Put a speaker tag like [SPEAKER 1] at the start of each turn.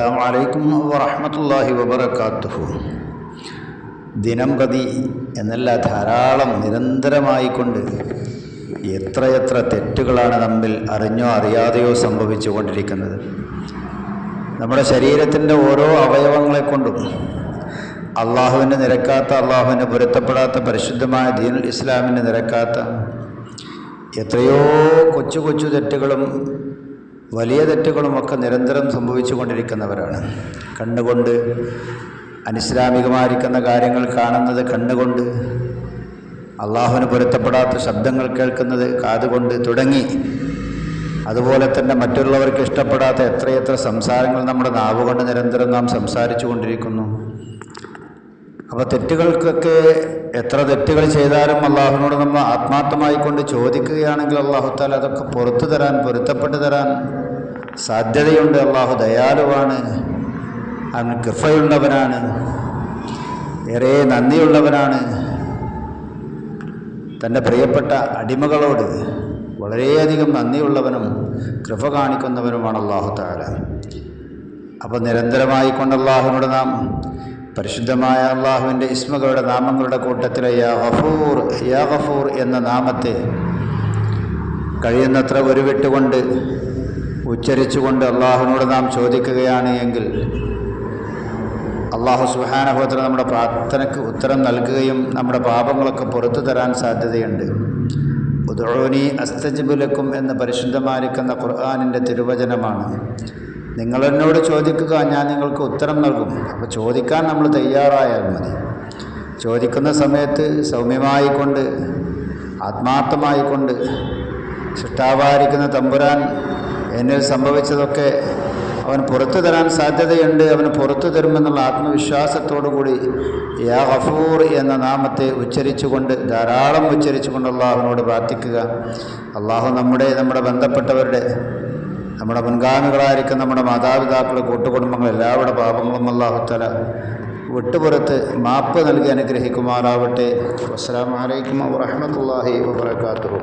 [SPEAKER 1] അസ്സലാമു അലൈക്കും വറഹ്മത്തുള്ളാഹി വബറകാതുഹു. ദിനം പ്രതി എന്നല്ല, ധാരാളം നിരന്തരമായിക്കൊണ്ട് എത്രയെത്ര തെറ്റുകളാണ് നമ്മിൽ അറിഞ്ഞോ അറിയാതെയോ സംഭവിച്ചു കൊണ്ടിരിക്കുന്നത്. നമ്മുടെ ശരീരത്തിൻ്റെ ഓരോ അവയവങ്ങളെ കൊണ്ടും അള്ളാഹുവിന് നിരക്കാത്ത, അള്ളാഹുവിന് പൊരുത്തപ്പെടാത്ത പരിശുദ്ധമായ ദീനുൽ ഇസ്ലാമിന് നിരക്കാത്ത എത്രയോ കൊച്ചു കൊച്ചു തെറ്റുകളും വലിയ തെറ്റുകളുമൊക്കെ നിരന്തരം സംഭവിച്ചു കൊണ്ടിരിക്കുന്നവരാണ്. കണ്ണുകൊണ്ട് അനിസ്ലാമികമായിരിക്കുന്ന കാര്യങ്ങൾ കാണുന്നത് കണ്ണുകൊണ്ട്, അള്ളാഹുവിന് പൊരുത്തപ്പെടാത്ത ശബ്ദങ്ങൾ കേൾക്കുന്നത് കാതുകൊണ്ട് തുടങ്ങി, അതുപോലെ തന്നെ മറ്റുള്ളവർക്ക് ഇഷ്ടപ്പെടാത്ത എത്രയെത്ര സംസാരങ്ങൾ നമ്മുടെ നാവുകൊണ്ട് നിരന്തരം നാം സംസാരിച്ചു കൊണ്ടിരിക്കുന്നു. അപ്പോൾ തെറ്റുകൾക്കൊക്കെ എത്ര തെറ്റുകൾ ചെയ്താലും അള്ളാഹുവിനോട് നമ്മൾ ആത്മാർത്ഥമായി കൊണ്ട് ചോദിക്കുകയാണെങ്കിൽ അള്ളാഹു താല അതൊക്കെ പുറത്തു തരാൻ, പൊരുത്തപ്പെട്ടു തരാൻ സാധ്യതയുണ്ട്. അള്ളാഹു ദയാലുവാണ്, അവൻ കൃപയുള്ളവനാണ്, ഏറെ നന്ദിയുള്ളവനാണ്. തൻ്റെ പ്രിയപ്പെട്ട അടിമകളോട് വളരെയധികം നന്ദിയുള്ളവനും കൃപ കാണിക്കുന്നവനുമാണ് അള്ളാഹു താല. അപ്പോൾ നിരന്തരമായി കൊണ്ട് അള്ളാഹുവിനോട് നാം പരിശുദ്ധമായ അള്ളാഹുവിൻ്റെ ഇസ്മുകളുടെ നാമങ്ങളുടെ കൂട്ടത്തിലെ യാ ഗഫൂർ, യാ ഗഫൂർ എന്ന നാമത്തെ കഴിയുന്നത്ര ഉരുവിട്ടുകൊണ്ട് ഉച്ചരിച്ചുകൊണ്ട് അള്ളാഹുവിനോട് നാം ചോദിക്കുകയാണ് എങ്കിൽ അള്ളാഹു സുബ്ഹാനഹു വ തആല നമ്മുടെ പ്രാർത്ഥനയ്ക്ക് ഉത്തരം നൽകുകയും നമ്മുടെ പാപങ്ങളൊക്കെ പുറത്തു തരാൻ സാധ്യതയുണ്ട്. ഉദ്ഊനി അസ്തജിബ് ലക്കും എന്ന് പരിശുദ്ധമായിരിക്കുന്ന ഖുർആനിൻ്റെ തിരുവചനമാണ്. നിങ്ങളെന്നോട് ചോദിക്കുക, ഞാൻ നിങ്ങൾക്ക് ഉത്തരം നൽകും. അപ്പോൾ ചോദിക്കാൻ നമ്മൾ തയ്യാറായാൽ മതി. ചോദിക്കുന്ന സമയത്ത് സൗമ്യമായിക്കൊണ്ട്, ആത്മാർത്ഥമായിക്കൊണ്ട്, സൃഷ്ടാവായിരിക്കുന്ന തമ്പുരാൻ എന്നിൽ സംഭവിച്ചതൊക്കെ അവൻ പുറത്തു തരാൻ സാധ്യതയുണ്ട്, അവന് പുറത്തു തരുമെന്നുള്ള ആത്മവിശ്വാസത്തോടു കൂടി യാ ഗഫൂർ എന്ന നാമത്തെ ഉച്ചരിച്ചുകൊണ്ട്, ധാരാളം ഉച്ചരിച്ചുകൊണ്ട് അള്ളാഹുവിനോട് പ്രാർത്ഥിക്കുക. അള്ളാഹു നമ്മുടെ ബന്ധപ്പെട്ടവരുടെ, നമ്മുടെ മുൻഗാമികളായിരിക്കും നമ്മുടെ മാതാപിതാക്കൾ, കൂട്ടുകുടുംബങ്ങൾ, എല്ലാവരുടെ പാപങ്ങളും അല്ലാഹു തആല വിട്ടുപുറത്ത് മാപ്പ് നൽകി അനുഗ്രഹിക്കുമാറാവട്ടെ. അസ്സലാമു അലൈക്കും വറഹ്മത്തുള്ളാഹി വബറകാതുഹു.